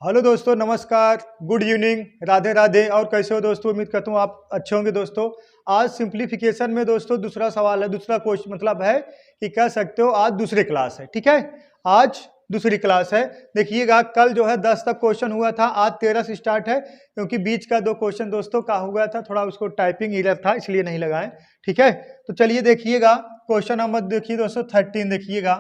Hello दोस्तों, नमस्कार, good evening, Radhe Radhe. और कैसे हो दोस्तों? उम्मीद करता हूँ आप अच्छे होंगे दोस्तों। आज सिंप्लीफिकेशन में दोस्तों दूसरा सवाल है, दूसरा क्वेश्चन, मतलब है कि कह सकते हो आज दूसरी क्लास है। ठीक है, आज दूसरी क्लास है। देखिएगा, कल जो है 10 तक क्वेश्चन हुआ था, आज 13 से स्टार्ट है, क्योंकि बीच का 2 क्वेश्चन दोस्तों का हुआ था, थोड़ा उसको टाइपिंग एरर था इसलिए नहीं लगाए। ठीक है, तो चलिए देखिएगा क्वेश्चन नंबर देखिए दोस्तों 13। देखिएगा,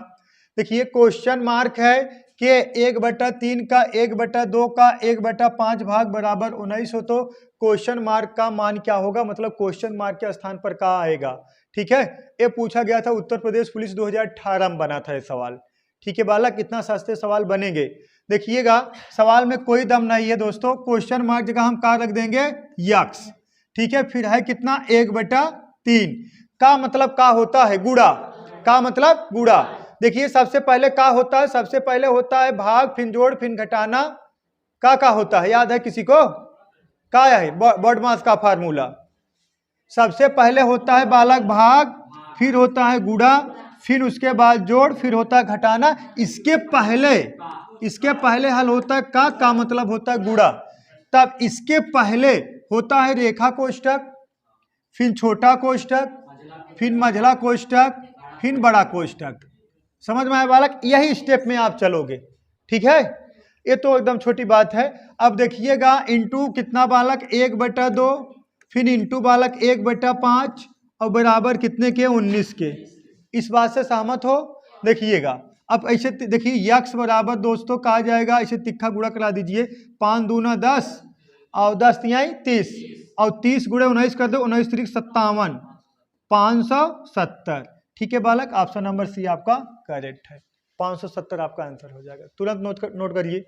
देखिए क्वेश्चन मार्क है कि 1/3 का 1/2 का 1/5 भाग बराबर 19 हो, तो क्वेश्चन मार्क का मान क्या होगा, मतलब क्वेश्चन मार्क के स्थान पर क्या आएगा। ठीक है, ये पूछा गया था, उत्तर प्रदेश पुलिस 2018 में बना था ये सवाल। ठीक है बालक, इतना सस्ते सवाल बनेंगे। देखिएगा, सवाल में कोई दम नहीं है दोस्तों, क्वेश्चन मार्क जगह हम क्या रख देंगे, यक्स। ठीक है, फिर है कितना, 1/3 का मतलब क्या होता है, गुणा। का मतलब गुणा। देखिए सबसे पहले क्या होता है, सबसे पहले होता है भाग, फिर जोड़, फिर घटाना। का होता है, याद है किसी को? क्या है बॉडमास का फार्मूला? सबसे पहले होता है बालक भाग, फिर होता है गुणा, फिर उसके बाद जोड़, फिर होता है घटाना। इसके पहले हल होता है का मतलब होता है गुणा। तब इसके पहले होता है रेखा कोष्ठक, फिर छोटा कोष्ठक, फिर मझला कोष्ठक, फिर बड़ा कोष्ठक। समझ में आया बालक? यही स्टेप में आप चलोगे। ठीक है, ये तो एकदम छोटी बात है। अब देखिएगा, इंटू कितना बालक, 1/2, फिर इंटू बालक 1/5 और बराबर कितने के, 19 के। इस बात से सहमत हो? देखिएगा, अब ऐसे देखिए यक्स बराबर दोस्तों कहा जाएगा, ऐसे तिक्का गुणा करा दीजिए। 5 दूना 10 और 10 तिहाई 30 और 30 गुणे 19 कर दो, 19 3 57, 570। ठीक है बालक, ऑप्शन नंबर सी आपका करेक्ट है। 570 आपका आंसर हो जाएगा। तुरंत नोट करिए।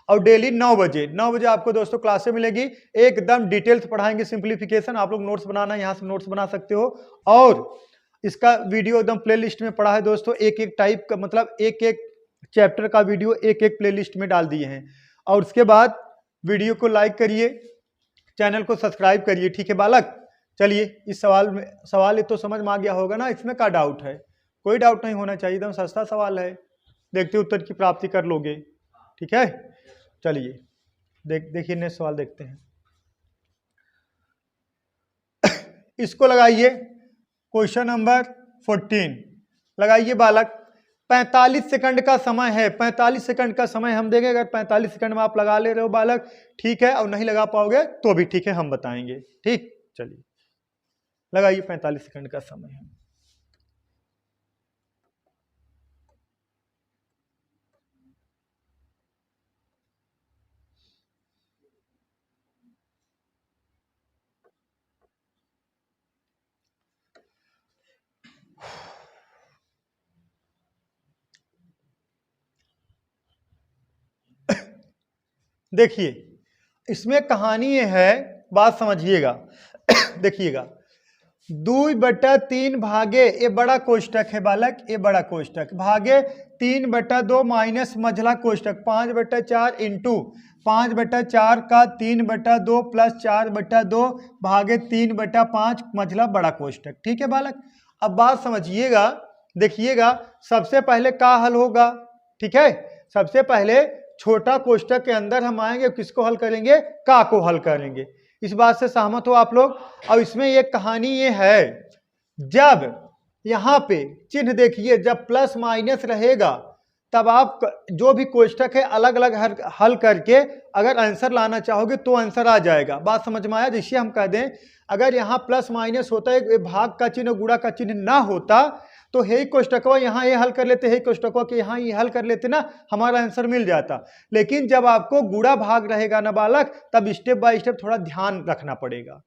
और डेली 9 बजे आपको दोस्तों क्लासें मिलेगी, एकदम डिटेल्स पढ़ाएंगे सिंप्लीफिकेशन। आप लोग नोट्स बनाना, यहाँ से नोट्स बना सकते हो। और इसका वीडियो एकदम प्लेलिस्ट में पड़ा है दोस्तों, एक एक टाइप का, मतलब एक एक चैप्टर का वीडियो एक एक प्लेलिस्ट में डाल दिए हैं। और उसके बाद वीडियो को लाइक करिए, चैनल को सब्सक्राइब करिए। ठीक है बालक, चलिए इस सवाल ये तो समझ में आ गया होगा ना, इसमें क्या डाउट है? कोई डाउट नहीं होना चाहिए, एकदम सस्ता सवाल है, देखते उत्तर की प्राप्ति कर लोगे। ठीक है, चलिए देखिए नेक्स्ट सवाल देखते हैं। इसको लगाइए, क्वेश्चन नंबर 14 लगाइए बालक। 45 सेकंड का समय है, 45 सेकंड का समय हम देंगे। अगर 45 सेकंड में आप लगा ले रहे हो बालक, ठीक है, और नहीं लगा पाओगे तो भी ठीक है, हम बताएंगे। ठीक, चलिए लगाइए, 45 सेकंड का समय है। देखिए इसमें कहानी ये है, बात समझिएगा। देखिएगा, 2/3 भागे, ये बड़ा कोष्ठक है बालक, ये बड़ा कोष्ठक, भागे 3/2 माइनस मझला कोष्ठक, 5/4 इंटू 5/4 का 3/2 प्लस 4/2 भागे 3/5 मझला बड़ा कोष्ठक। ठीक है बालक, अब बात समझिएगा। देखिएगा, सबसे पहले का हल होगा। ठीक है, सबसे पहले छोटा कोष्ठक के अंदर हम आएंगे, किसको हल करेंगे, का को हल करेंगे। इस बात से सहमत हो आप लोग? और इसमें एक कहानी ये है, जब यहाँ पे चिन्ह देखिए, जब प्लस माइनस रहेगा तब आप जो भी कोष्ठक है अलग अलग हल करके अगर आंसर लाना चाहोगे तो आंसर आ जाएगा। बात समझ में आया? जिससे हम कह दें, अगर यहाँ प्लस माइनस होता है, भाग का चिन्ह गुणा का चिन्ह ना होता, तो हे कोष्ठकवा यहाँ ये हल कर लेते, हे कोष्ठकवा के यहाँ ये हल कर लेते ना, हमारा आंसर मिल जाता। लेकिन जब आपको गुणा भाग रहेगा ना बालक, तब स्टेप बाय स्टेप थोड़ा ध्यान रखना पड़ेगा।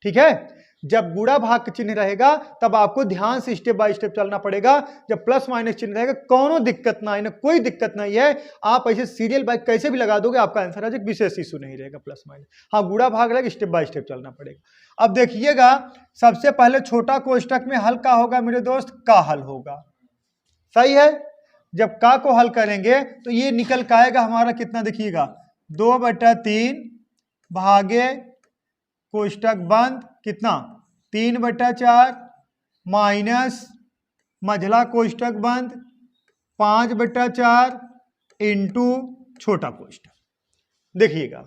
ठीक है, जब गुणा भाग का चिन्ह रहेगा तब आपको ध्यान से स्टेप बाय स्टेप चलना पड़ेगा। जब प्लस माइनस चिन्ह रहेगा, कोनो दिक्कत ना है ना, कोई दिक्कत नहीं है, आप ऐसे सीरियल बाय कैसे भी लगा दोगे, आपका आंसर आ जाएगा, विशेष इशू नहीं रहेगा। प्लस माइनस, हाँ गुणा भाग रहेगा, स्टेप बाय स्टेप चलना पड़ेगा। अब देखिएगा, सबसे पहले छोटा कोष्ठक में हल का होगा मेरे दोस्त, का हल होगा। सही है, जब का को हल करेंगे तो ये निकल के आएगा हमारा कितना, देखिएगा 2/3 भागे कोष्ठक बंद कितना, 3/4 माइनस मझला कोष्ठक बंद 5/4 इंटू छोटा कोष्ठक। देखिएगा,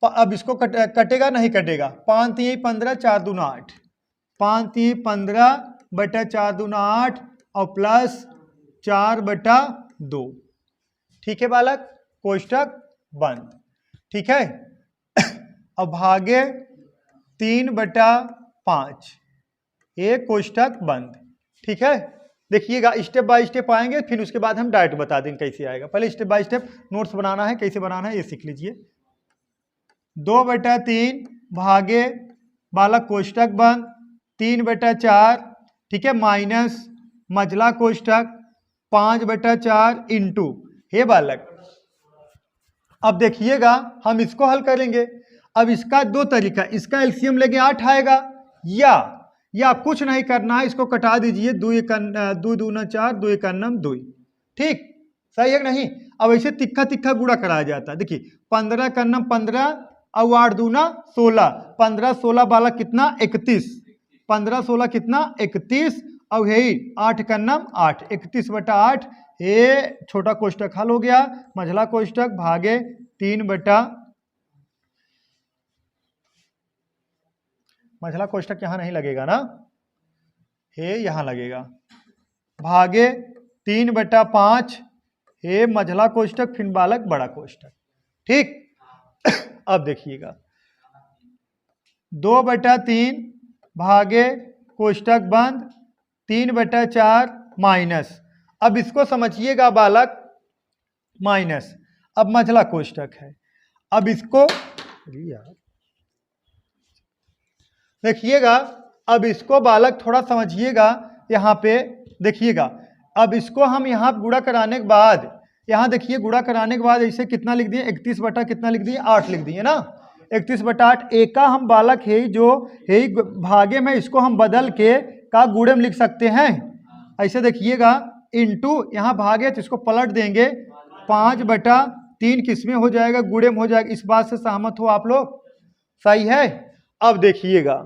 अब इसको कटेगा नहीं कटेगा, 5 3 15 4 दूना 8, 5 3 15 बटा 4 दूना 8 और प्लस 4 बटा 2। ठीक है बालक, कोष्टक बंद। ठीक है, अब भागे 3 बटा 5, ये कोष्टक बंद। ठीक है, देखिएगा स्टेप बाय स्टेप आएंगे, फिर उसके बाद हम डायरेक्ट बता देंगे कैसे आएगा। पहले स्टेप बाय स्टेप नोट्स बनाना है, कैसे बनाना है ये सीख लीजिए। 2 बटा 3 भागे बालक कोष्टक बंद 3 बटा 4, ठीक है, माइनस मझला कोष्टक 5 बटा 4 इंटू, हे बालक अब देखिएगा हम इसको हल करेंगे। अब इसका दो तरीका, इसका एलसीएम लेके 8 आएगा, या कुछ नहीं करना है, इसको कटा दीजिए, 2 दूना 4, 2 एक 2। ठीक, सही है कि नहीं। अब ऐसे तिक्का तिक्का गुणा कराया जाता है। देखिए 15 का 15 और 8 दूना 16, 15 16 बालक कितना 31, 15 16 कितना 31 और यही 8 का 8, 31 बटा 8, ये छोटा कोष्टक हल हो गया। मझला कोष्टक भागे 3 बटा, मझला कोष्टक यहां नहीं लगेगा ना, हे यहां लगेगा, भागे 3 बटा 5, हे मझला कोष्टक फिर बालक बड़ा कोष्टक। ठीक, अब देखिएगा 2 बटा 3 भागे कोष्टक बंद 3 बटा 4 माइनस, अब इसको समझिएगा बालक माइनस, अब मझला कोष्टक है, अब इसको देखिएगा, अब इसको बालक थोड़ा समझिएगा, यहाँ पे देखिएगा, अब इसको हम यहाँ गुणा कराने के बाद, यहाँ देखिए गुणा कराने के बाद ऐसे कितना लिख दिए 31 बटा कितना लिख दिए 8 लिख दिए ना, 31 बटा 8 एक का हम बालक है जो है भागे में, इसको हम बदल के का गुणे में लिख सकते हैं। ऐसे देखिएगा इंटू यहाँ भागे तो इसको पलट देंगे, 5 बटा 3 किस में हो जाएगा गुणे में हो जाएगा। इस बात से सहमत हो आप लोग, सही है। अब देखिएगा,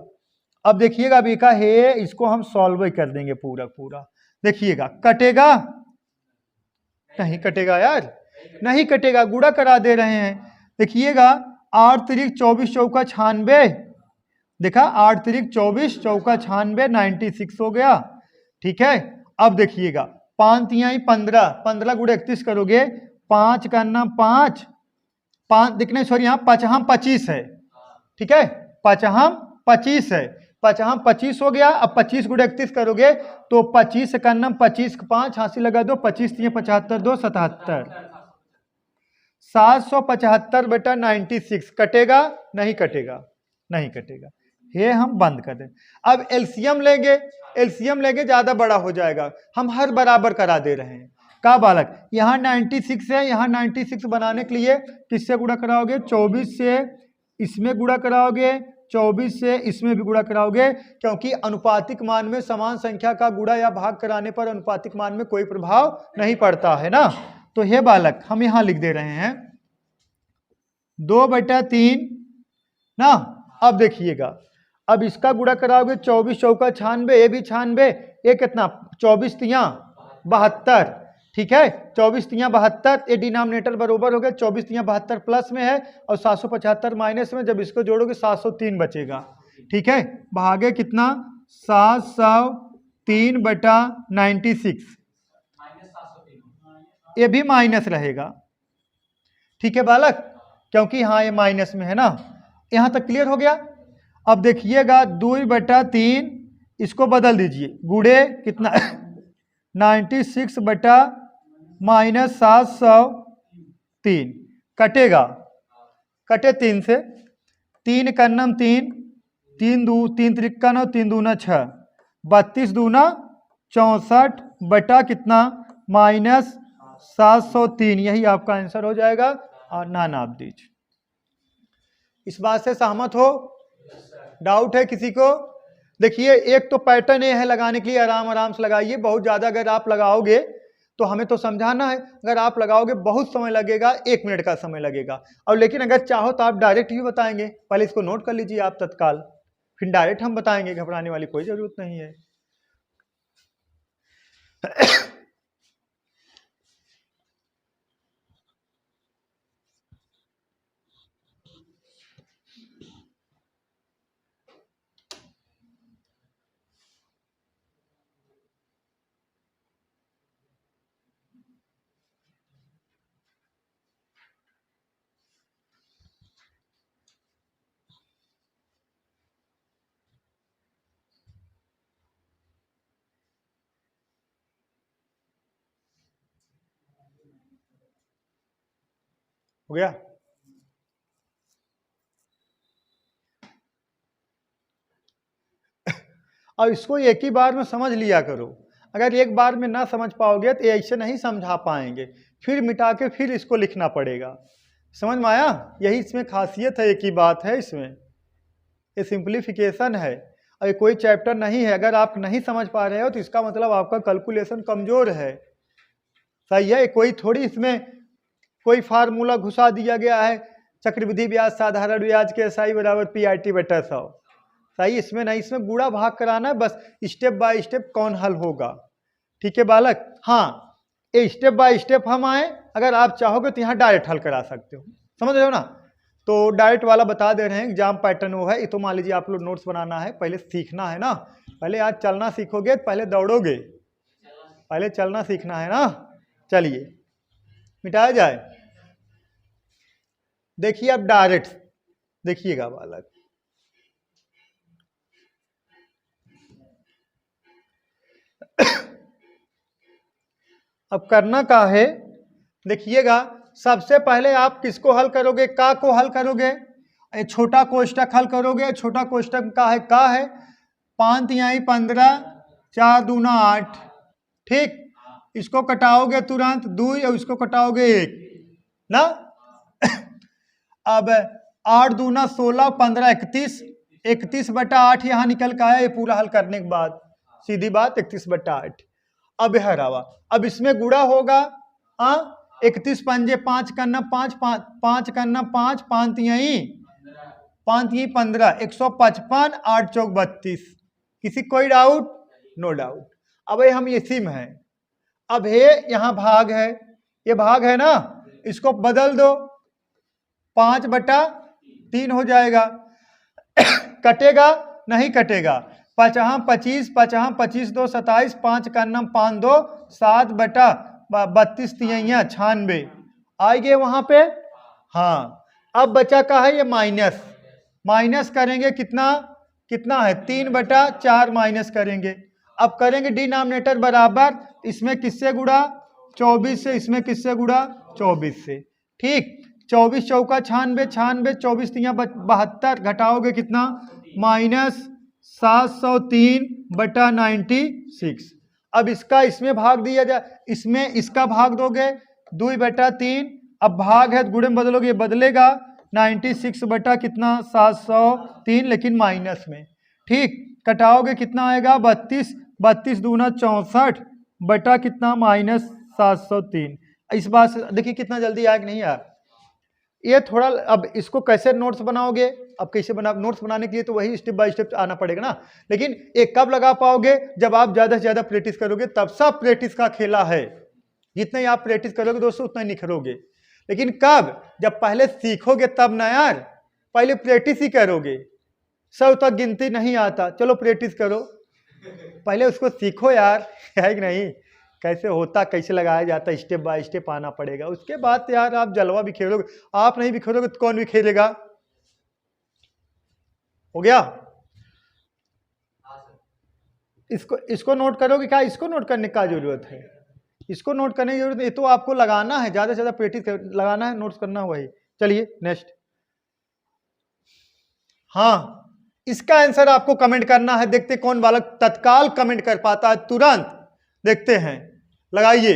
अब देखिएगा अभी का है, इसको हम सॉल्व कर देंगे पूरा पूरा। देखिएगा कटेगा नहीं कटेगा यार, नहीं कटेगा, गुणा करा दे रहे हैं। देखिएगा 8 3 24 चौका 96, देखा 8 3 24 चौका 96, 96 हो गया। ठीक है, अब देखिएगा 5 3 15, 15 गुणे 31 करोगे, 5 का 5, 5 दिखने सॉरी यहाँ 5 हम 25 है। ठीक है, 5 हम 25 है, 5 हम 25 हो गया। अब 25 गुणे 31 करोगे तो 25 का 25 5 हासिल लगा दो, 25 3 75 2 77, 775 बटा 96 कटेगा नहीं कटेगा, नहीं कटेगा, ये हम बंद कर दें। अब एलसीएम लेंगे, एलसीएम लेंगे ज्यादा बड़ा हो जाएगा, हम हर बराबर करा दे रहे हैं का बालक, यहाँ 96 है, यहाँ 96 बनाने के लिए किससे गुणा कराओगे 24 से, इसमें गुणा कराओगे 24 से, इसमें भी गुणा कराओगे, क्योंकि अनुपातिक मान में समान संख्या का गुणा या भाग कराने पर अनुपातिक मान में कोई प्रभाव नहीं पड़ता है ना। तो हे बालक हम यहां लिख दे रहे हैं 2 बटा 3 ना। अब देखिएगा, अब इसका गुणा कराओगे 24 चौका 96, ये भी 96, ये कितना 24 तिया 72। ठीक है, 24 तिया 72, ये डिनोमिनेटर बरोबर हो गया, 24 तिया 72 प्लस में है और 775 माइनस में, जब इसको जोड़ोगे 703 बचेगा। ठीक है, भागे कितना 703 बटा 96, ये भी माइनस रहेगा। ठीक है बालक, क्योंकि हाँ ये माइनस में है ना। यहां तक क्लियर हो गया। अब देखिएगा 2 बटा 3, इसको बदल दीजिए, गुणे कितना 96 बटा माइनस 703, कटेगा, कटे 3 से, 3 का 3, 3 त्रिक्का 9, 3 दूना 6, 32 दूना 64 बटा कितना माइनस 703, यही आपका आंसर हो जाएगा। और ना नाप दीजिए। इस बात से सहमत हो, डाउट है किसी को? देखिए एक तो पैटर्न ये है लगाने के लिए, आराम आराम से लगाइए, बहुत ज्यादा अगर आप लगाओगे तो हमें तो समझाना है, अगर आप लगाओगे बहुत समय लगेगा, 1 मिनट का समय लगेगा। और लेकिन अगर चाहो तो आप डायरेक्ट भी बताएंगे, पहले इसको नोट कर लीजिए आप तत्काल, फिर डायरेक्ट हम बताएंगे, घबराने वाली कोई जरूरत नहीं है। हो गया। और इसको एक ही बार में समझ लिया करो। अगर एक बार में ना समझ पाओगे तो ऐसे नहीं समझा पाएंगे, फिर मिटा के फिर इसको लिखना पड़ेगा। समझ में आया? यही इसमें खासियत है, एक ही बात है इसमें, ये सिंप्लीफिकेशन है। और ये कोई चैप्टर नहीं है, अगर आप नहीं समझ पा रहे हो तो इसका मतलब आपका कैलकुलेशन कमजोर है। सही है? कोई थोड़ी इसमें कोई फार्मूला घुसा दिया गया है, चक्रवृद्धि ब्याज साधारण ब्याज के SI बराबर PRT बटा 100। सही? इसमें नहीं, इसमें गुणा भाग कराना है बस, स्टेप बाय स्टेप कौन हल होगा। ठीक है बालक? हाँ, ये स्टेप बाय स्टेप हम आए, अगर आप चाहोगे तो यहाँ डायरेक्ट हल करा सकते हो। समझ रहे हो ना? तो डायरेक्ट वाला बता दे रहे हैं, एग्जाम पैटर्न वो है। ये तो मान लीजिए आप लोग नोट्स बनाना है, पहले सीखना है ना। पहले आज चलना सीखोगे तो पहले दौड़ोगे, पहले चलना सीखना है ना। चलिए मिटाया जाए। देखिए अब डायरेक्ट देखिएगा बालक, अब करना का है, देखिएगा। सबसे पहले आप किसको हल करोगे? का को हल करोगे। छोटा कोष्टक हल करोगे। छोटा कोष्टक का है 5 तिहाई 15, 4 दूना 8। ठीक, इसको कटाओगे तुरंत 2 और इसको कटाओगे 1 ना। अब 8 दूना 16, 15 31, 31 बटा 8 यहाँ निकल का है। ये पूरा हल करने के बाद सीधी बात 31 बटा 8। अब यह रवा, अब इसमें गुणा होगा। 31 पंजे 5 करना 5, 5 करना 5, 5 तिहाई 15, 155, 8 चौक 32। किसी कोई डाउट? No doubt. अब ये हम इसी में है। अब ये यहाँ भाग है, ये भाग है ना, इसको बदल दो, 5 बटा 3 हो जाएगा। कटेगा? नहीं कटेगा। 5 25, 5 25 2 27, 5 का नम 5 2 7 बटा 32 तिहैया 96 आएंगे वहां पे। हाँ, अब बचा का है ये माइनस, माइनस करेंगे कितना, कितना है 3 बटा 4 माइनस करेंगे। अब करेंगे डिनोमिनेटर बराबर, इसमें किससे गुणा 24 से, इसमें किससे गुणा 24 से। ठीक, 24 चौका 96, 96 24 तिया 72, घटाओगे कितना माइनस 703 बटा 96। अब इसका इसमें भाग दिया जाए, इसमें इसका भाग दोगे 2 बटा 3। अब भाग है गुणे में बदलोगे, बदलेगा 96 बटा कितना 703, लेकिन माइनस में। ठीक, कटाओगे कितना आएगा 32, 32 दूना 64 बटा कितना माइनस 703। इस बात से देखिए कितना जल्दी आया कि नहीं आया। ये थोड़ा, अब इसको कैसे नोट्स बनाओगे, अब कैसे बना, नोट्स बनाने के लिए तो वही स्टेप बाय स्टेप आना पड़ेगा ना। लेकिन एक कब लगा पाओगे, जब आप ज्यादा से ज्यादा प्रैक्टिस करोगे, तब सब प्रैक्टिस का खेला है। जितने आप प्रैक्टिस करोगे दोस्तों उतना ही निखरोगे। लेकिन कब, जब पहले सीखोगे तब ना यार, पहले प्रैक्टिस ही करोगे। 100 तक गिनती नहीं आता, चलो प्रैक्टिस करो, पहले उसको सीखो यार, है कि नहीं, कैसे होता, कैसे लगाया जाता, स्टेप बाय स्टेप आना पड़ेगा। उसके बाद यार आप जलवा भी खेलोगे, आप नहीं भी खेलोगे तो कौन भी खेलेगा। हो गया? इसको नोट करोगे क्या? इसको नोट करने का जरूरत है, इसको नोट करने की जरूरत है। ये तो आपको लगाना है, ज्यादा से ज्यादा प्रैक्टिस लगाना है, नोट्स करना वही। चलिए नेक्स्ट। हाँ, इसका आंसर आपको कमेंट करना है। देखते कौन बालक तत्काल कमेंट कर पाता है, तुरंत देखते हैं। लगाइए,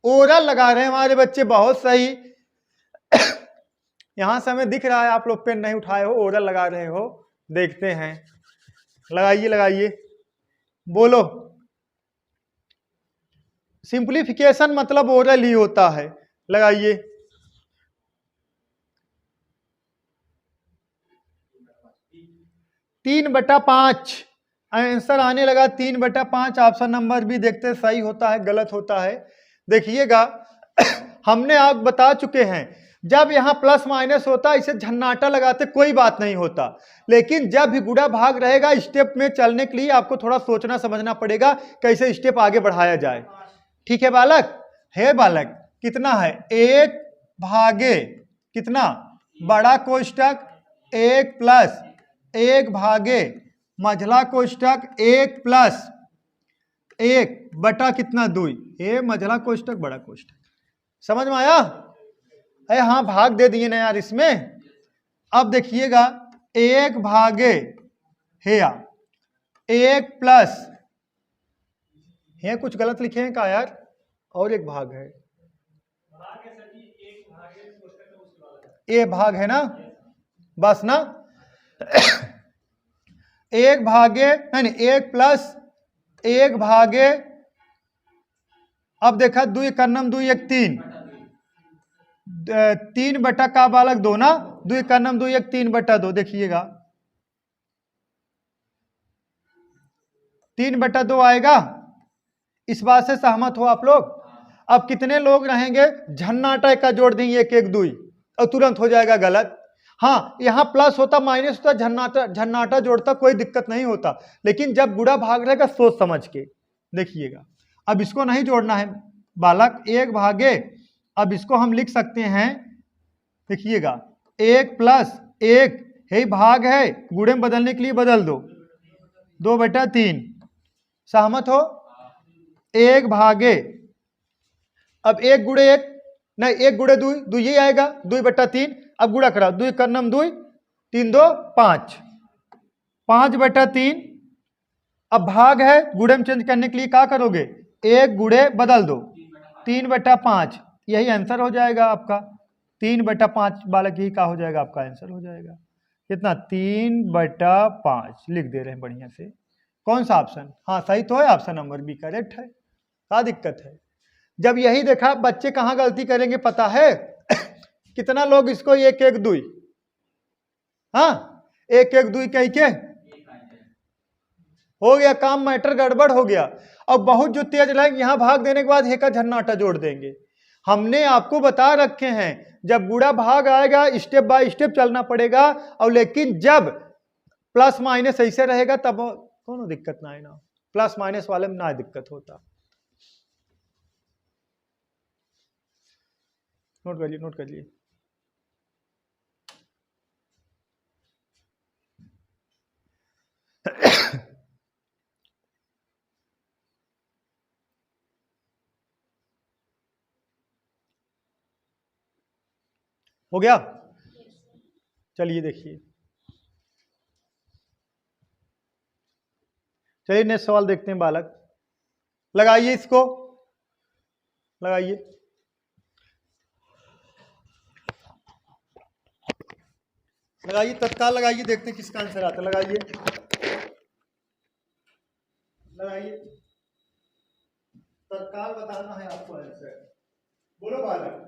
ओरल लगा रहे हैं हमारे बच्चे, बहुत सही। यहां से हमें दिख रहा है आप लोग पेन नहीं उठाए हो, ओरल लगा रहे हो, देखते हैं। लगाइए लगाइए, बोलो। सिंप्लीफिकेशन मतलब ओरल ही होता है। लगाइए, तीन बटा 5 आंसर आने लगा। 3/5 ऑप्शन नंबर भी देखते सही होता है गलत होता है। देखिएगा हमने आप बता चुके हैं, जब यहां प्लस माइनस होता है इसे झन्नाटा लगाते कोई बात नहीं होता, लेकिन जब भी गुणा भाग रहेगा स्टेप में चलने के लिए आपको थोड़ा सोचना समझना पड़ेगा कैसे स्टेप आगे बढ़ाया जाए। ठीक है बालक? है बालक? कितना है 1 भागे कितना बड़ा कोष्टक 1 प्लस 1 भागे मझला कोष्टक 1 प्लस 1 बटा कितना 2, ये मझला कोष्टक बड़ा कोष्टक। समझ में आया? अरे हाँ, भाग दे दिए ना यार इसमें। अब देखिएगा, 1 भागे हेया 1 प्लस, है कुछ गलत लिखे हैं क्या यार? और एक भाग है, ए भाग है ना, बस ना। 1 भागे नहीं, 1 प्लस 1 भागे, अब देखा 2 कर्नम 2 1 3, 3 बटा का बालक 2 ना, 2 कर्नम 2 1 3 बटा 2। देखिएगा 3 बटा 2 आएगा। इस बात से सहमत हो आप लोग? अब कितने लोग रहेंगे, झन्नाटा का जोड़ देंगे 1 1 2 और तुरंत हो जाएगा गलत। हाँ, यहां प्लस होता माइनस होता, झन्नाटा जोड़ता कोई दिक्कत नहीं होता, लेकिन जब गुणा भाग रहेगा सोच समझ के देखिएगा। अब इसको नहीं जोड़ना है बालक, 1 भागे, अब इसको हम लिख सकते हैं, देखिएगा 1 प्लस 1 है भाग है, गुणे में बदलने के लिए बदल दो, 2 बटा 3। सहमत हो? 1 भागे, अब 1 गुणे 1 नहीं, 1 गुणे 2 2 ही आएगा, 2 बटा 3। अब गुणा करा, 2 कर्नम 2 3 2 5, 5 बटा 3। अब भाग है, गुणे में चेंज करने के लिए क्या करोगे, 1 गुणे बदल दो, 3 बटा 5। यही आंसर हो जाएगा आपका, 3 बटा 5 बालक, यही क्या हो जाएगा आपका आंसर हो जाएगा। कितना, 3 बटा 5 लिख दे रहे हैं बढ़िया से। कौन सा ऑप्शन? हाँ सही तो है, ऑप्शन नंबर बी करेक्ट है। क्या दिक्कत है? जब यही देखा, बच्चे कहाँ गलती करेंगे पता है? कितना लोग इसको 1 1 2, हाँ 1 1 2 कह के हो गया काम, मैटर गड़बड़ हो गया। और बहुत जो तेज रहेंगे, यहां भाग देने के बाद हे का झन्नाटा जोड़ देंगे। हमने आपको बता रखे हैं, जब गुणा भाग आएगा स्टेप बाय स्टेप चलना पड़ेगा, और लेकिन जब प्लस माइनस ऐसे रहेगा तब कोनो दिक्कत ना है ना, प्लस माइनस वाले में ना दिक्कत होता। नोट कर लिए, नोट कर लिए। हो गया? चलिए देखिए, चलिए नेक्स्ट सवाल देखते हैं बालक। लगाइए इसको, लगाइए। लगाइए तत्काल लगाइए, देखते हैं किसका आंसर आता है। लगाइए, लगाइए, तत्काल बताना है आपको आंसर। बोलो बालक,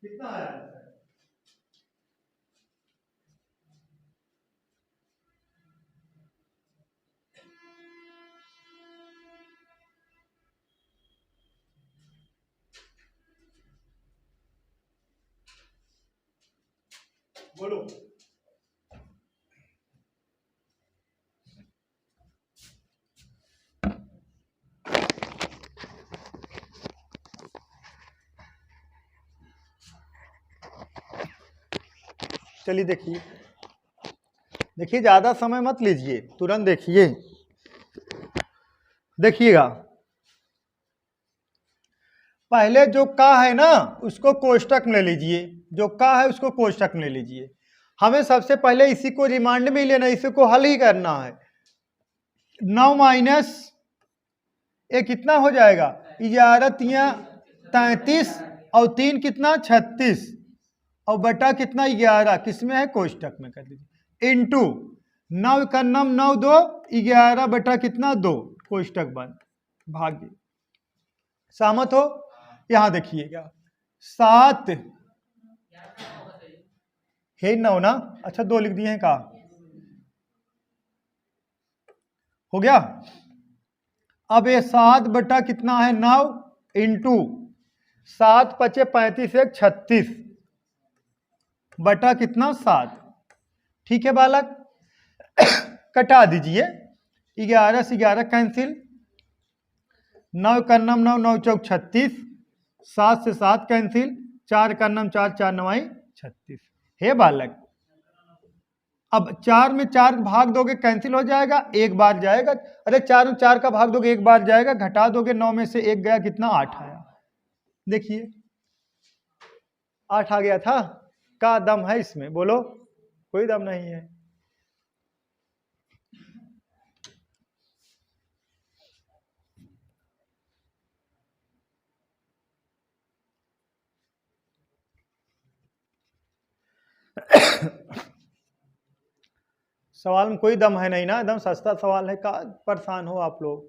कितना आया आंसर? बोलो। चलिए देखिए, देखिए ज्यादा समय मत लीजिए, तुरंत देखिए। देखिएगा, पहले जो का है ना उसको कोष्टक में ले लीजिए, जो का है उसको कोष्टक में ले लीजिए। हमें सबसे पहले इसी को रिमांड में ही लेना, इसी को हल ही करना है। 9 माइनस ये कितना हो जाएगा, 11 3 33 और 3 कितना 36 और बटा कितना 11, किसमें है कोष्टक में कर लीजिए। इंटू 9 का 9 2 11 बटा कितना 2, कोष्टक बंद, भाग्य। सहमत हो? यहां देखिएगा 7 है 9 ना, अच्छा 2 लिख दिए हैं का, हो गया। अब ये 7 बटा कितना है 9 इंटू 7 पचे 35 1 36 बटा कितना 7। ठीक है बालक, कटा दीजिए, 11 से 11 कैंसिल, 9 का 9 9 9 चौक 36, 7 से 7 कैंसिल, 4 का 9 4 4 9 36। हे बालक, अब 4 में 4 भाग दोगे कैंसिल हो जाएगा, एक बार जाएगा। अरे 4 में 4 का भाग दोगे एक बार जाएगा, घटा दोगे 9 में से 1 गया, कितना 8 आया। देखिए 8 आ गया था। का दम है इसमें, बोलो? कोई दम नहीं है। सवाल में कोई दम है नहीं ना, एकदम सस्ता सवाल है। का परेशान हो आप लोग?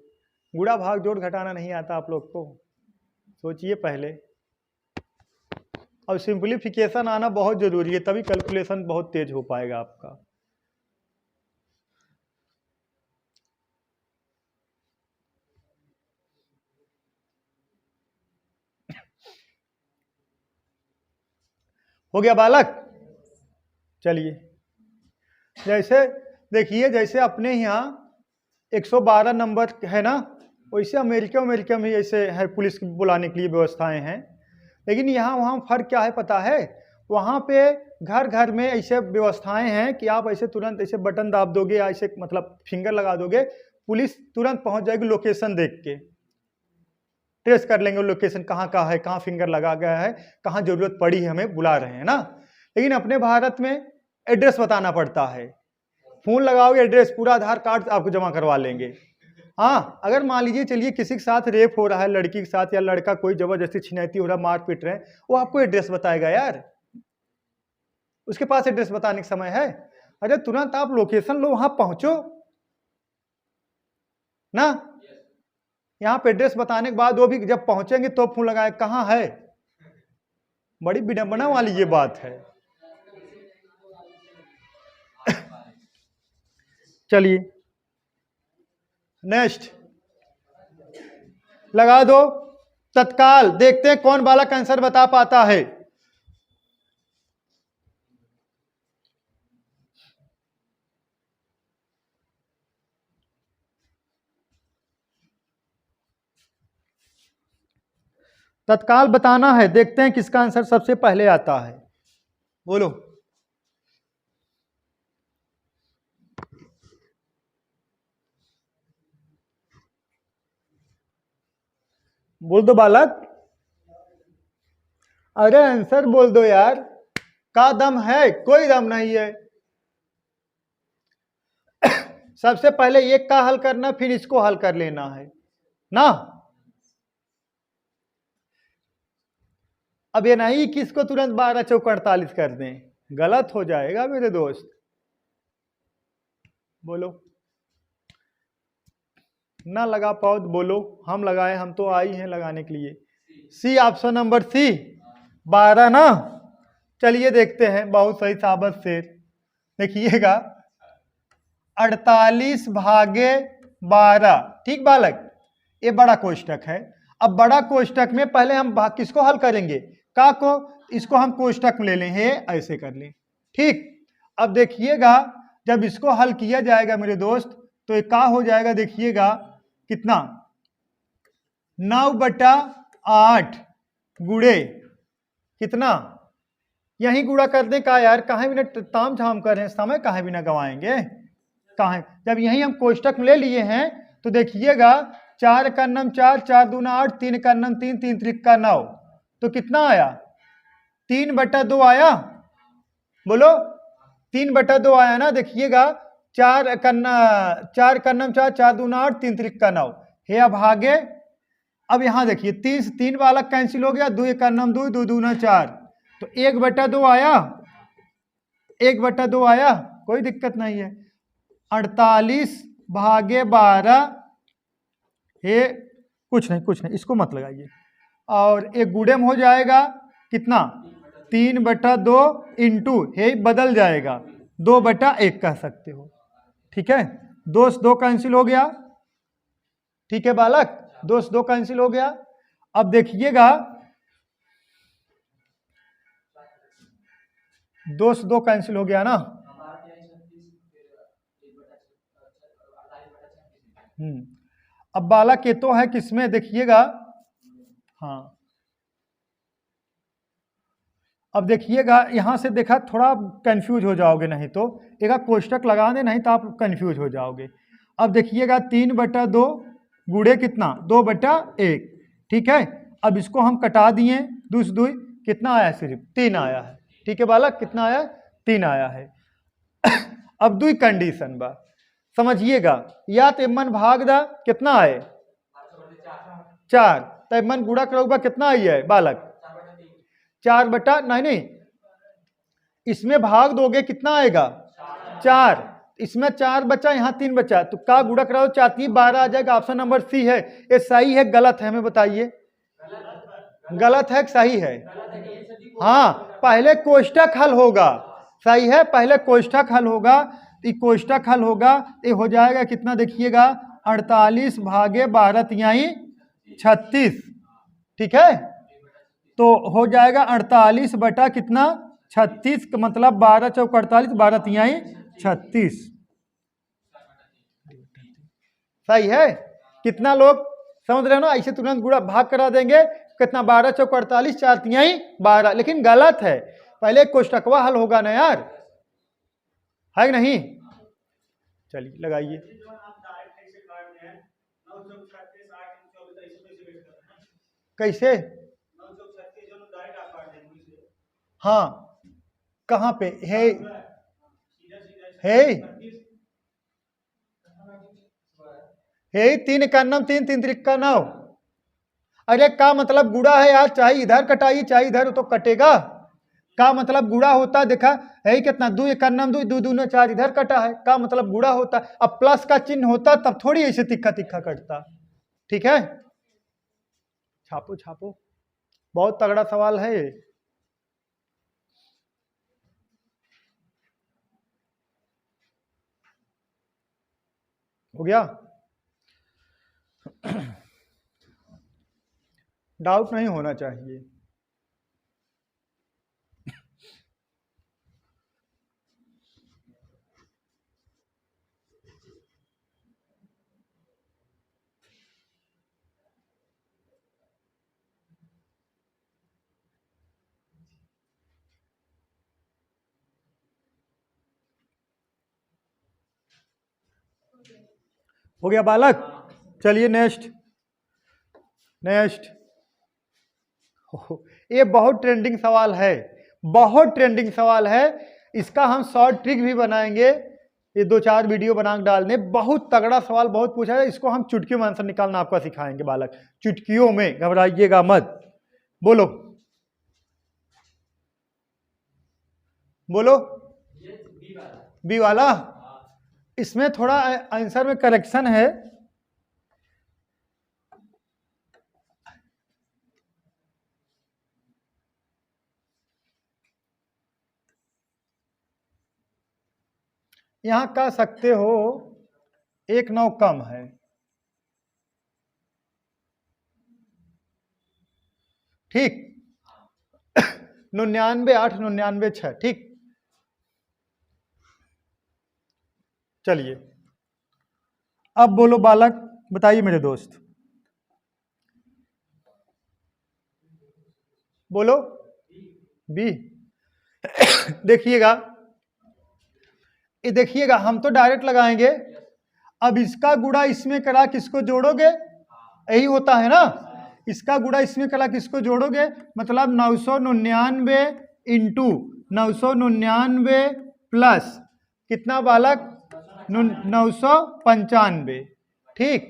गुणा भाग जोड़ घटाना नहीं आता आप लोग को? सोचिए पहले। और सिंप्लीफिकेशन आना बहुत जरूरी है, तभी कैलकुलेशन बहुत तेज हो पाएगा आपका। हो गया बालक? चलिए, जैसे देखिए, जैसे अपने यहाँ 112 नंबर है ना, वैसे अमेरिका में ऐसे है, पुलिस बुलाने के लिए व्यवस्थाएं हैं। लेकिन यहाँ वहाँ फर्क क्या है पता है? वहाँ पे घर घर में ऐसे व्यवस्थाएं हैं कि आप ऐसे तुरंत ऐसे बटन दाब दोगे या ऐसे मतलब फिंगर लगा दोगे, पुलिस तुरंत पहुंच जाएगी लोकेशन देख के, ट्रेस कर लेंगे लोकेशन कहाँ का है, कहाँ फिंगर लगा गया है, कहाँ जरूरत पड़ी है, हमें बुला रहे हैं ना। लेकिन अपने भारत में एड्रेस बताना पड़ता है। फोन लगाओगे एड्रेस, पूरा आधार कार्ड आपको जमा करवा लेंगे। हाँ, अगर मान लीजिए चलिए किसी के साथ रेप हो रहा है, लड़की के साथ, या लड़का कोई जबरदस्ती छिनैती हो रहा है, मार पीट रहे हैं, वो आपको एड्रेस बताएगा यार? उसके पास एड्रेस बताने का समय है? अरे तुरंत आप लोकेशन लो, वहां पहुंचो ना। यहाँ पे एड्रेस बताने के बाद वो भी जब पहुंचेंगे तो फोन लगाए, कहाँ है? बड़ी विडंबना वाली ये बात है। चलिए नेक्स्ट लगा दो तत्काल, देखते हैं कौन बालक आंसर बता पाता है। तत्काल बताना है, देखते हैं किसका आंसर सबसे पहले आता है। बोलो। बोल दो बालक, अरे आंसर बोल दो यार। का दम है? कोई दम नहीं है। सबसे पहले एक का हल करना, फिर इसको हल कर लेना है ना। अब ये नहीं किसको तुरंत 12 चौक 48 कर दें, गलत हो जाएगा मेरे दोस्त। बोलो। ना लगा पाओ तो बोलो, हम लगाए, हम तो आई हैं लगाने के लिए। सी, ऑप्शन नंबर सी 12 ना। चलिए देखते हैं, बहुत सही साबत से देखिएगा 48 भागे 12, ठीक बालक? ये बड़ा कोष्टक है। अब बड़ा कोष्टक में पहले हम किसको हल करेंगे? का को, इसको हम कोष्टक में ले लें, हे ऐसे कर लें, ठीक। अब देखिएगा जब इसको हल किया जाएगा मेरे दोस्त, तो ये का हो जाएगा, देखिएगा कितना, 9/8 गुड़े कितना, यही गुड़ा कर दें का यार, कहाँ बिना ताम झाम कर रहे हैं, समय कहाँ बिना गंवाएंगे, कहाँ। जब यही हम कोष्टक में ले लिए हैं तो देखिएगा 4 का नम 4, 4 दूना 8, 3 का नम 3, 3 त्रिक का 9, तो कितना आया? 3/2 आया। बोलो, 3/2 आया ना। देखिएगा 4 का नम 4, 4 दूना 8, 3 त्रिक का 9 है। अब आगे, अब यहां देखिए 3 वाला कैंसिल हो गया, 2 का नम 2, 2 दूना 4, तो 1/2 आया, 1/2 आया, कोई दिक्कत नहीं है। 48 भागे 12 है, कुछ नहीं, इसको मत लगाइए। और एक गुड़े में हो जाएगा कितना, 3/2 इंटू है, बदल जाएगा 2/1 कह सकते हो, ठीक है। 2 से 2 कैंसिल हो गया, ठीक है बालक, 2 से 2 कैंसिल हो गया। अब देखिएगा 2 से 2 कैंसिल हो गया ना। अब बालक ये तो है किसमें, देखिएगा, हाँ। अब देखिएगा यहां से देखा, थोड़ा कंफ्यूज हो जाओगे, नहीं तो एक कोष्टक लगा दे, नहीं तो आप कंफ्यूज हो जाओगे। अब देखिएगा 3/2 गुड़े कितना, 2/1, ठीक है। अब इसको हम कटा दिए, दूस दुई कितना आया, सिर्फ 3 आया है। ठीक है बालक, कितना आया, 3 आया है। अब दुई कंडीशन बा, समझिएगा, या तो मन भाग दा कितना आए 4, तब मन गुड़ा करोगे कितना आई है बालक 4 बटा नहीं, इसमें भाग दोगे कितना आएगा 4, इसमें 4 बचा, यहाँ 3 बचा, तो का गुड़ा कराओ 4 3 12 आ जाएगा। ऑप्शन नंबर सी है। ये सही है गलत है, हमें बताइए, गलत है कि सही है? हाँ, पहले कोष्टक हल होगा, सही है, पहले कोष्टक हल होगा। ये कोष्टक हल होगा, ये हो जाएगा कितना देखिएगा 48 भागे 12 तिहाई 36। ठीक है, तो हो जाएगा 48 बटा कितना 36, का मतलब 12 चौक 48, 12 तिहाई 36। सही है? कितना लोग समझ रहे हो ना? ऐसे तुरंत गुणा भाग करा देंगे, कितना 12 चौक 48, 4 तिहाई 12, लेकिन गलत है, पहले कोष्टकवा हल होगा ना यार, है कि नहीं? चलिए लगाइए। कैसे? हाँ, कहाँ पे है? हे 3 का नाम 3 3 त्रिक का 9। अरे का मतलब गुड़ा है यार, चाहे इधर कटाइए चाहे इधर, तो कटेगा। का मतलब गुड़ा होता, देखा है कितना 2 का नाम 2 2 2 4 इधर कटा है, का मतलब गुड़ा होता। अब प्लस का चिन्ह होता तब थोड़ी ऐसे तिक्का तिक्का कटता। ठीक है, छापो छापो, बहुत तगड़ा सवाल है ये। हो गया? डाउट नहीं होना चाहिए। हो गया बालक? चलिए नेक्स्ट। ये बहुत ट्रेंडिंग सवाल है, बहुत ट्रेंडिंग सवाल है। इसका हम शॉर्ट ट्रिक भी बनाएंगे, ये 2-4 वीडियो बना डालने। बहुत तगड़ा सवाल, बहुत पूछा है, इसको हम चुटकियों में आंसर निकालना आपका सिखाएंगे बालक, चुटकियों में, घबराइएगा मत। बोलो बोलो, बी वाला। इसमें थोड़ा आंसर में करेक्शन है। यहां कह सकते हो 1 9 कम है। ठीक, 99 8 99 6। ठीक, चलिए अब बोलो बालक, बताइए मेरे दोस्त, बोलो। बी। देखिएगा, ये देखिएगा, हम तो डायरेक्ट लगाएंगे। अब इसका गुणा इसमें करा किसको जोड़ोगे, यही होता है ना, इसका गुणा इसमें करा किसको जोड़ोगे, मतलब 999 इंटू 999 प्लस कितना बालक 995। ठीक,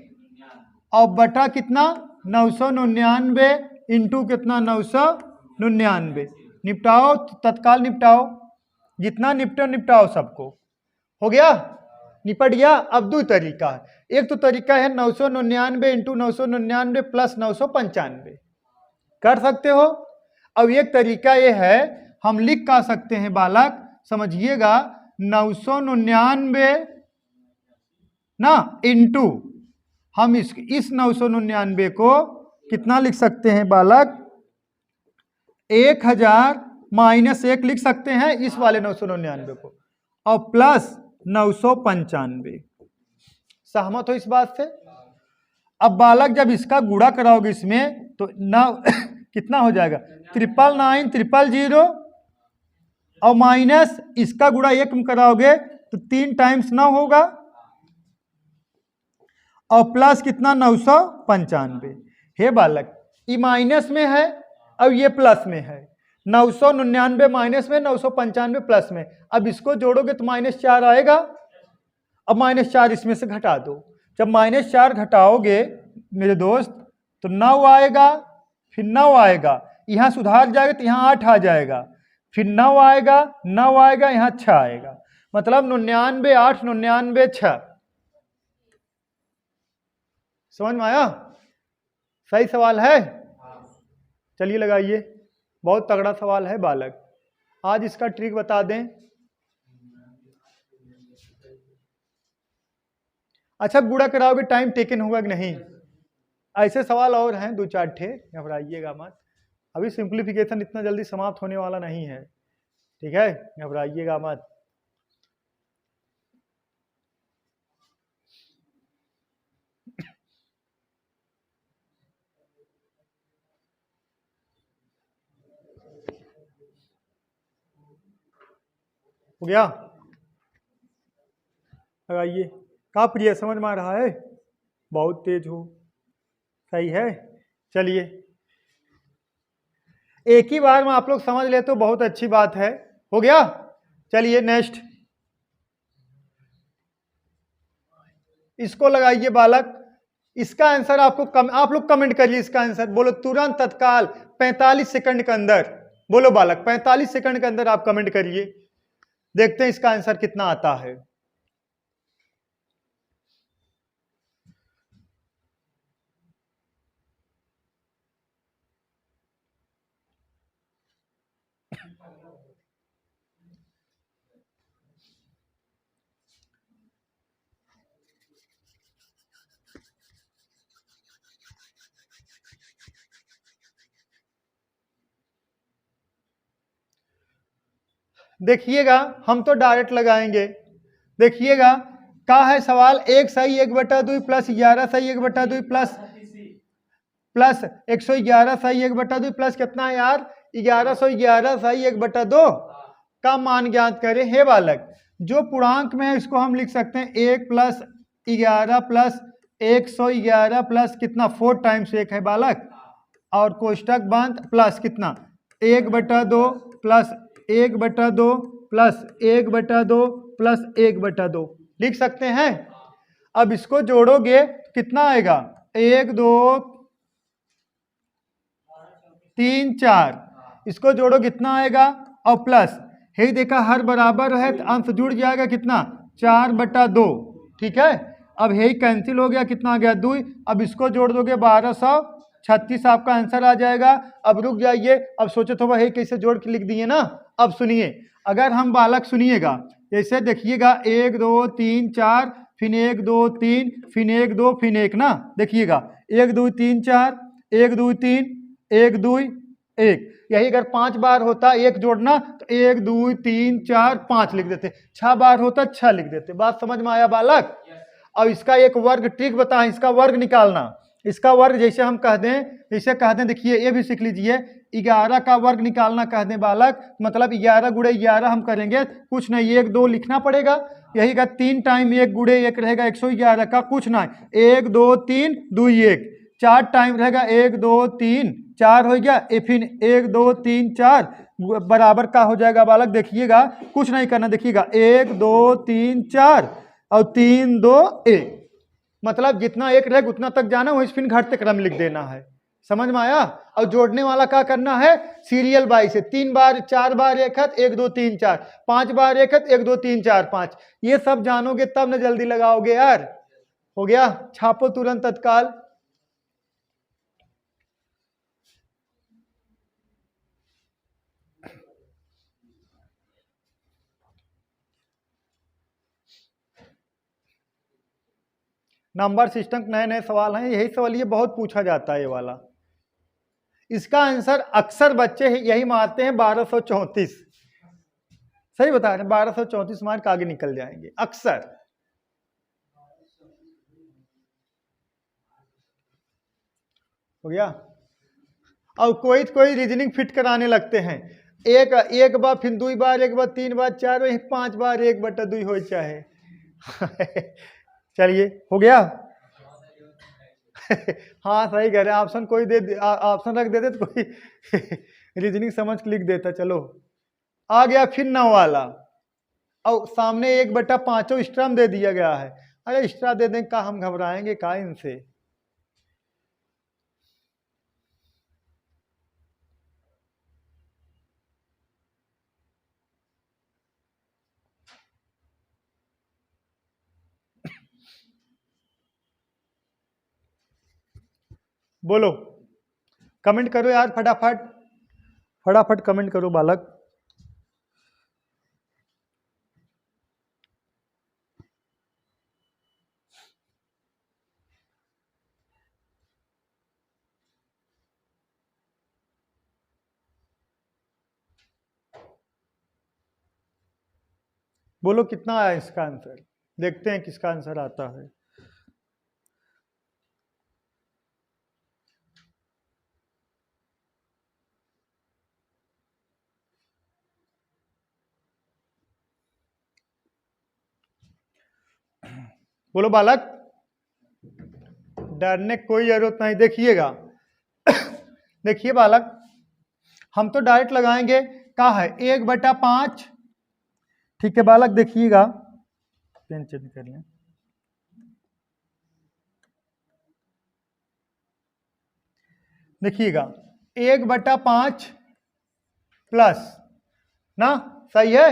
और बटा कितना 999 इंटू कितना 999। निपटाओ, तत्काल निपटाओ, जितना निपटो निपटाओ सबको। हो गया, निपट गया। अब दो तरीका है, एक तो तरीका है 999 इंटू 999 प्लस 995, कर सकते हो। अब एक तरीका ये है, हम लिख का सकते हैं बालक, समझिएगा, 999 ना इंटू, हम इस 999 को कितना लिख सकते हैं बालक, 1000 माइनस 1 लिख सकते हैं इस वाले 999 को, और प्लस 995। सहमत हो इस बात से? अब बालक जब इसका गुणा कराओगे इसमें तो ना कितना हो जाएगा 999 000, और माइनस इसका गुणा 1 में कराओगे तो 3 टाइम्स 9 होगा, और प्लस कितना 995। हे बालक, ये माइनस में है और ये प्लस में है। 999 माइनस में, 995 प्लस में। अब इसको जोड़ोगे तो -4 आएगा। अब -4 इसमें से घटा दो। जब -4 घटाओगे मेरे दोस्त तो 9 आएगा, फिर 9 आएगा, यहाँ सुधार जाएगा तो यहाँ 8 आ जाएगा, फिर 9 आएगा, 9 आएगा, यहाँ 6 आएगा। मतलब 99 8 99 6। समझ में आया? सही सवाल है? चलिए लगाइए। बहुत तगड़ा सवाल है बालक। आज इसका ट्रिक बता दें। अच्छा, गुणा कराओगे टाइम टेकन होगा कि नहीं? ऐसे सवाल और हैं 2-4 ठे, घबराइएगा मत। अभी सिंप्लीफिकेशन इतना जल्दी समाप्त होने वाला नहीं है, ठीक है? घबराइएगा मत। हो गया? लगाइए। कहाँ प्रिय, समझ में आ रहा है? बहुत तेज हो। सही है। चलिए, एक ही बार में आप लोग समझ ले तो बहुत अच्छी बात है। हो गया? चलिए नेक्स्ट, इसको लगाइए बालक। इसका आंसर आपको आप लोग कमेंट करिए। इसका आंसर बोलो तुरंत, तत्काल 45 सेकंड के अंदर। बोलो बालक, 45 सेकंड के अंदर आप कमेंट करिए। देखते हैं इसका आंसर कितना आता है। देखिएगा, हम तो डायरेक्ट लगाएंगे। देखिएगा, क्या है सवाल? 1 सही 1/2 प्लस 11 सही 1/2 प्लस 111 सही 1/2 प्लस कितना है यार? 1111 सही 1/2 का मान ज्ञात करें। हे बालक, जो पूर्णांक में है इसको हम लिख सकते हैं 1 प्लस 11 प्लस 111 प्लस कितना 4 टाइम्स 1 है बालक, और कोष्टक बंद प्लस कितना 1/2 प्लस 1/2 प्लस 1/2 प्लस 1/2 लिख सकते हैं। अब इसको जोड़ोगे कितना आएगा? 1 2 3 4। इसको जोड़ो कितना आएगा? और प्लस हे देखा हर बराबर है तो अंश जुड़ जाएगा कितना 4/2। ठीक है, अब हे कैंसिल हो गया, कितना आ गया 2। अब इसको जोड़ दोगे 1236 आपका आंसर आ जाएगा। अब रुक जाइए, अब सोचो तो वही कैसे जोड़ के लिख दिए ना। अब सुनिए, अगर हम बालक सुनिएगा, जैसे देखिएगा 1 2 3 4 फिर 1 2 3 फिर 1 2 फिर 1 ना। देखिएगा 1 2 3 4 1 2 3 1 2 1। यही अगर 5 बार होता 1 जोड़ना तो 1 2 3 4 5 लिख देते। 6 बार होता 6 लिख देते। बात समझ में आया बालक? और इसका एक वर्ग ट्रिक बताएं, इसका वर्ग निकालना। इसका वर्ग जैसे हम कह दें, जैसे कह दें, देखिए ये भी सीख लीजिए, 11 का वर्ग निकालना कह दें बालक, मतलब 11 गुणे 11 हम करेंगे, कुछ नहीं 1 2 लिखना पड़ेगा। यही का 3 टाइम 1 गुणे 1 रहेगा 111 का, कुछ नहीं 1 2 3 2 1। 4 टाइम रहेगा 1 2 3 4 हो गया, फिर 1 2 3 4 बराबर का हो जाएगा बालक। देखिएगा कुछ नहीं करना, देखिएगा 1 2 3 4 और 3 2 1, मतलब जितना एक रहेगा उतना तक जाना, वही फिर घटते क्रम लिख देना है। समझ में आया? और जोड़ने वाला क्या करना है? सीरियल बाई से 3 बार 4 बार 1 हत 1 2 3 4, 5 बार 1 हत 1 2 3 4 5। ये सब जानोगे तब न जल्दी लगाओगे यार। हो गया? छापो तुरंत तत्काल। नंबर सिस्टम नए नए सवाल हैं, यही सवाल ये बहुत पूछा जाता है ये वाला। इसका आंसर अक्सर बच्चे यही मारते हैं 1234। सही बता रहे हैं, 1234 मार्क आगे निकल जाएंगे अक्सर। हो गया? और कोई रीजनिंग फिट कराने लगते हैं, एक बार फिर 2 बार 1 बार 3 बार 4 बार 5 बार 1/2 हो चाहे। चलिए, हो गया? हाँ सही कह रहे हैं, ऑप्शन कोई ऑप्शन रख देते तो कोई रीजनिंग समझ के लिख देता। चलो आ गया फिर 9 वाला, और सामने 1/5 एक्स्ट्रा दे दिया गया है। अरे एक्स्ट्रा दे दें का, हम घबराएंगे का इनसे। बोलो, कमेंट करो यार फटाफट, फटाफट कमेंट करो बालक। बोलो कितना आया इसका आंसर, देखते हैं किसका आंसर आता है। बोलो बालक, डरने की कोई जरूरत नहीं। देखिएगा देखिए बालक, हम तो डायरेक्ट लगाएंगे, क्या है 1/5। ठीक है बालक, देखिएगा, पेन चेंज कर लें। देखिएगा 1/5 प्लस ना, सही है।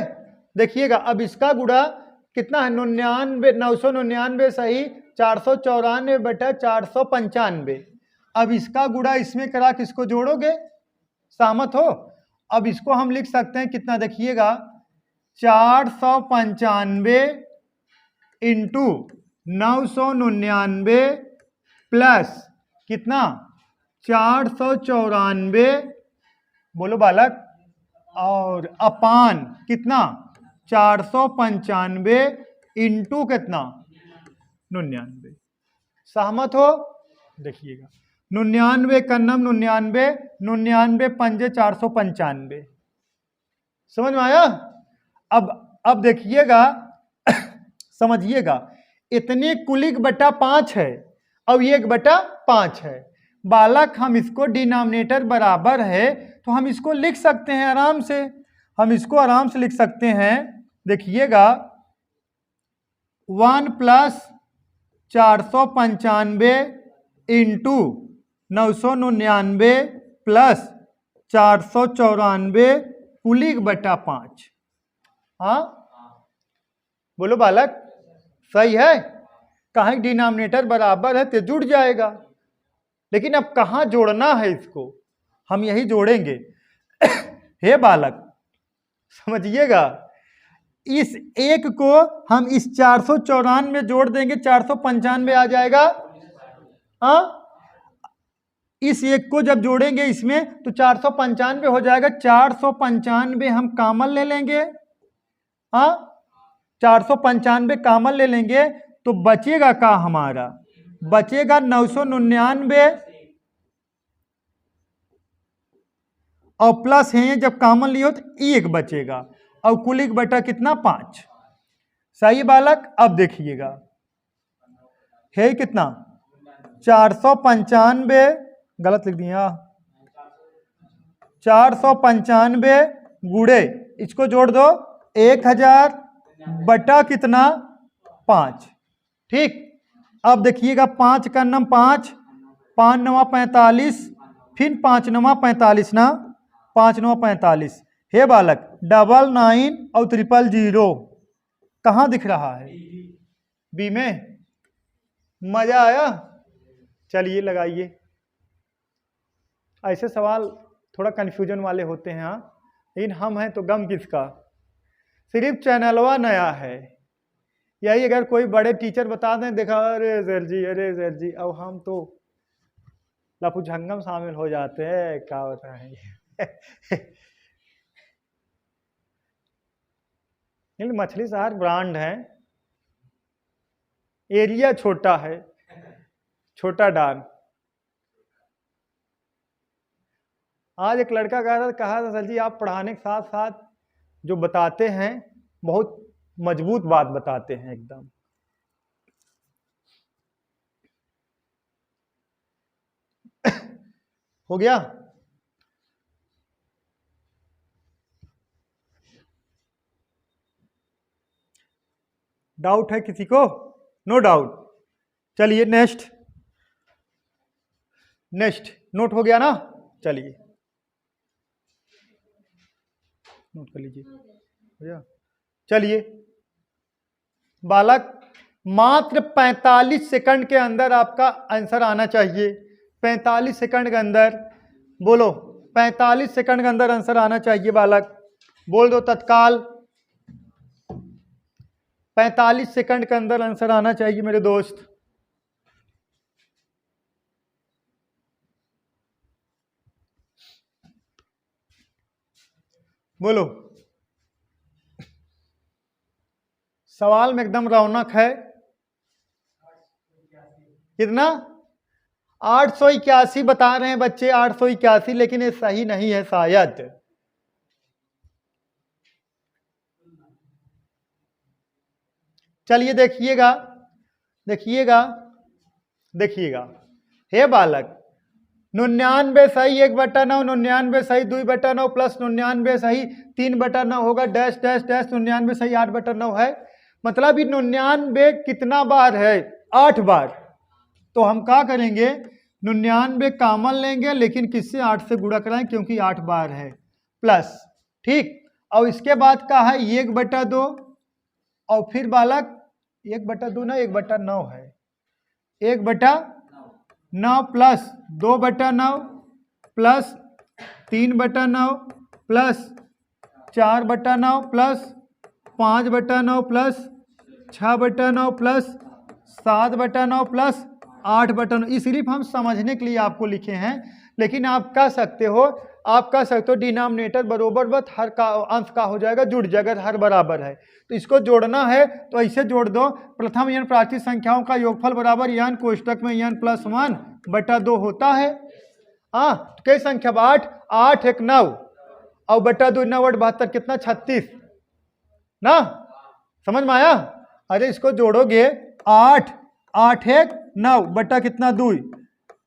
देखिएगा अब इसका गुणा कितना है, 99, 999 सही, 494/495। अब इसका गुणा इसमें करा किसको जोड़ोगे, सहमत हो। अब इसको हम लिख सकते हैं कितना, देखिएगा 495 इंटू 999 प्लस कितना 494, बोलो बालक, और अपान कितना 495 इंटू कितना 99। सहमत हो। देखिएगा 99 कन्नम 99, 99 पंजे 495, समझ में आया। अब देखिएगा समझिएगा, इतने कुल 1/5 है, अब ये 1/5 है बालक, हम इसको डिनोमिनेटर बराबर है तो हम इसको लिख सकते हैं आराम से, हम इसको आराम से लिख सकते हैं। देखिएगा 1 + 495 इंटू 999 प्लस 494 कुल 1/5। हाँ बोलो बालक, सही है। कहाँ डिनोमिनेटर बराबर है तो जुड़ जाएगा, लेकिन अब कहाँ जोड़ना है इसको, हम यही जोड़ेंगे। हे बालक समझिएगा, इस एक को हम इस 494 में जोड़ देंगे, 495 आ जाएगा। हाँ, इस एक को जब जोड़ेंगे इसमें तो 495 हो जाएगा। 495 हम कॉमन ले लेंगे, हाँ 495 कॉमन ले लेंगे तो बचेगा का हमारा, बचेगा 999 और प्लस है जब कॉमन लियो तो 1 बचेगा, और कुल 1/5। सही बालक। अब देखिएगा है कितना 495, गलत लिख दिया, 495 गुड़े इसको जोड़ दो 1000 बटा कितना 5। ठीक, अब देखिएगा 5 का नम 5, 5 9 45, फिर 5 9 45 ना, 5 9 45। हे बालक 99 और 000 कहाँ दिख रहा है, बी में। मजा आया, चलिए लगाइए। ऐसे सवाल थोड़ा कन्फ्यूजन वाले होते हैं हाँ, लेकिन हम हैं तो गम किसका, सिर्फ चैनलवा नया है। यही अगर कोई बड़े टीचर बता दें, देखा अरे सर जी, अरे सर जी, अब हम तो लफुझंगम शामिल हो जाते हैं, क्या होता है। लेकिन मछली शहर ब्रांड है, एरिया छोटा है, छोटा डान। आज एक लड़का कहा था सर जी आप पढ़ाने के साथ साथ जो बताते हैं बहुत मजबूत बात बताते हैं एकदम। हो गया? डाउट है किसी को? No doubt. चलिए नेक्स्ट नोट हो गया ना? चलिए नोट कर लीजिए भैया। चलिए बालक, मात्र 45 सेकंड के अंदर आपका आंसर आना चाहिए। 45 सेकंड के अंदर बोलो, 45 सेकंड के अंदर आंसर आना चाहिए बालक, बोल दो तत्काल। 45 सेकंड के अंदर आंसर आना चाहिए मेरे दोस्त। बोलो। सवाल में एकदम रौनक है। कितना? 881 बता रहे हैं बच्चे, 881, लेकिन ये सही नहीं है शायद। चलिए देखिएगा देखिएगा देखिएगा। हे बालक, 99 सही 1/9, 99 सही 2/9 प्लस 99 सही 3/9 होगा, डैश डैश डैश 99 सही 8/9 है। मतलब ये 99 कितना बार है? 8 बार। तो हम क्या करेंगे, 99 कामन लेंगे, लेकिन किससे? 8 से गुणा कराएं, क्योंकि 8 बार है, प्लस। ठीक। और इसके बाद का है 1/2, और फिर बालक 1/2 ना 1/9 है, 1/9 plus 2/9 plus 3/9 plus 4/9 plus 5/9 plus 6/9 plus 7/9 plus 8/9। ये सिर्फ हम समझने के लिए आपको लिखे हैं, लेकिन आप कह सकते हो डिनोमिनेटर बरोबर बस हर का अंश का हो जाएगा, जुड़ जाएगा, हर बराबर है। तो इसको जोड़ना है तो ऐसे जोड़ दो, प्रथम n प्राचीन संख्याओं का योगफल बराबर n कोष्टक में n + 1/2 होता है। हाँ, तो कई संख्या? 8, 8 1 9 और बटा 2 9 8 72, कितना? 36 ना? समझ में आया? अरे इसको जोड़ोगे, 8 8 1 9 बटा कितना? 2,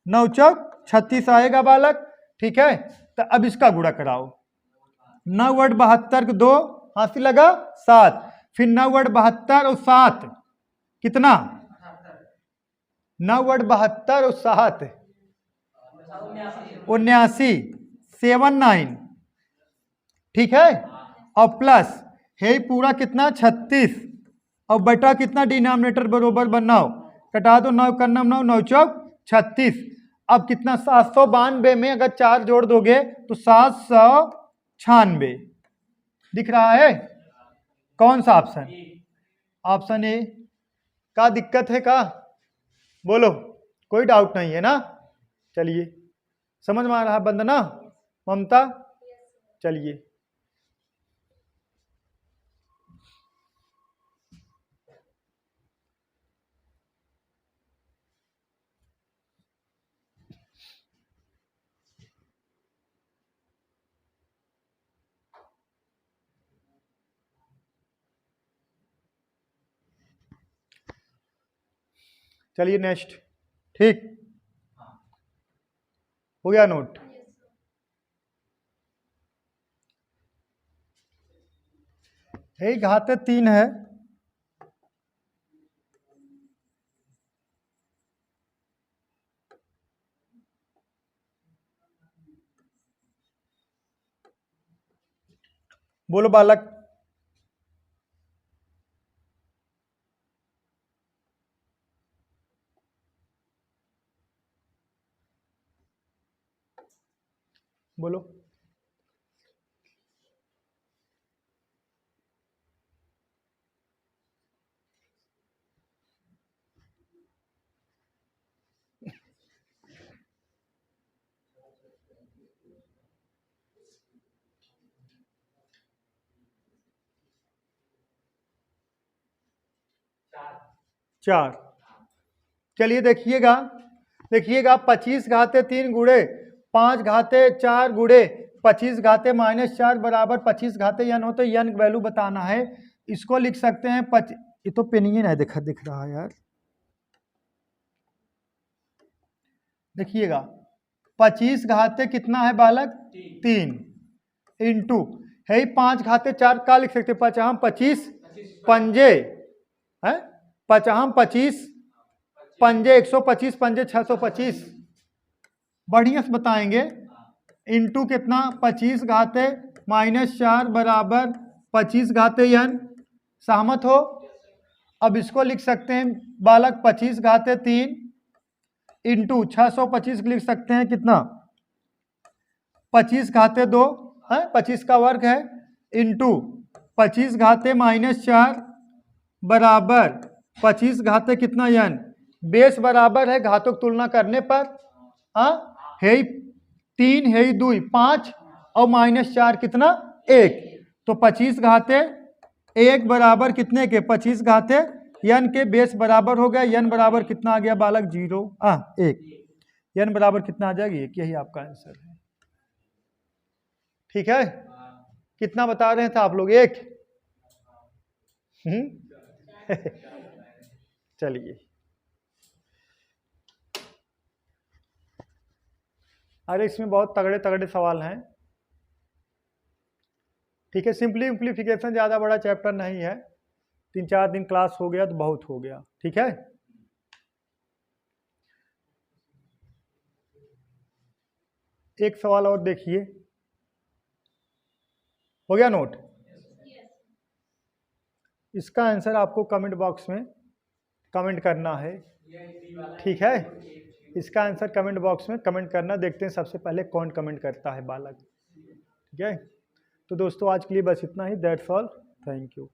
9 चौक 36 आएगा बालक। ठीक है, तो अब इसका गुणा कराओ। 9 8 72 को 2 हाथी लगा 7, फिर 9 8 72 और 7 कितना? 9 8 72 और 7 79, 79। ठीक है, और प्लस है पूरा कितना? 36, और बटा कितना? डिनोमिनेटर बरोबर बनाओ, कटा दो, 9 का 9 9 9 चौक 36। अब कितना? 792 में अगर 4 जोड़ दोगे तो 796 दिख रहा है। कौन सा ऑप्शन? Option A. का दिक्कत है का? बोलो, कोई डाउट नहीं है ना? चलिए, समझ में आ रहा बंदना, ममता? चलिए चलिए नेक्स्ट। ठीक हो गया नोट? है घाते 3 है। बोलो बालक। बोलो। चार। चलिए देखिएगा 25 घाते 3 गुड़े 5 घाते 4 गुड़े 25 घाते -4 बराबर 25 घाते n हो, तो n वैल्यू बताना है। इसको लिख सकते हैं ये तो पेनिए नहीं दिख रहा यार। देखिएगा 25 घाते कितना है बालक 3 इंटू है 5 घाते 4 का लिख सकते 5 25 पंजे है 5 25 पंजे 125 पंजे 625 बढ़िया से बताएंगे इंटू कितना 25 घाते -4 बराबर 25 घाते n सहमत हो। अब इसको लिख सकते हैं बालक 25 घाते 3 इंटू 625 लिख सकते हैं कितना 25 घाते 2 है 25 का वर्ग है इंटू 25 घाते -4 बराबर 25 घाते कितना n बेस बराबर है घातों की तुलना करने पर है 3 है 2 5 और -4 कितना 1 तो 25 घाते 1 बराबर कितने के 25 घाते n के बेस बराबर हो गया n बराबर कितना आ गया बालक 0 1 n बराबर कितना आ जाएगी यही आपका आंसर है। ठीक है कितना बता रहे थे आप लोग 1 चलिए अरे इसमें बहुत तगड़े तगड़े सवाल हैं। ठीक है सिंप्लीफिकेशन ज़्यादा बड़ा चैप्टर नहीं है 3-4 दिन क्लास हो गया तो बहुत हो गया। ठीक है एक सवाल और देखिए हो गया नोट। इसका आंसर आपको कमेंट बॉक्स में कमेंट करना है। ठीक है इसका आंसर कमेंट बॉक्स में कमेंट करना देखते हैं सबसे पहले कौन कमेंट करता है बालक। ठीक है तो दोस्तों आज के लिए बस इतना ही दैट्स ऑल थैंक यू।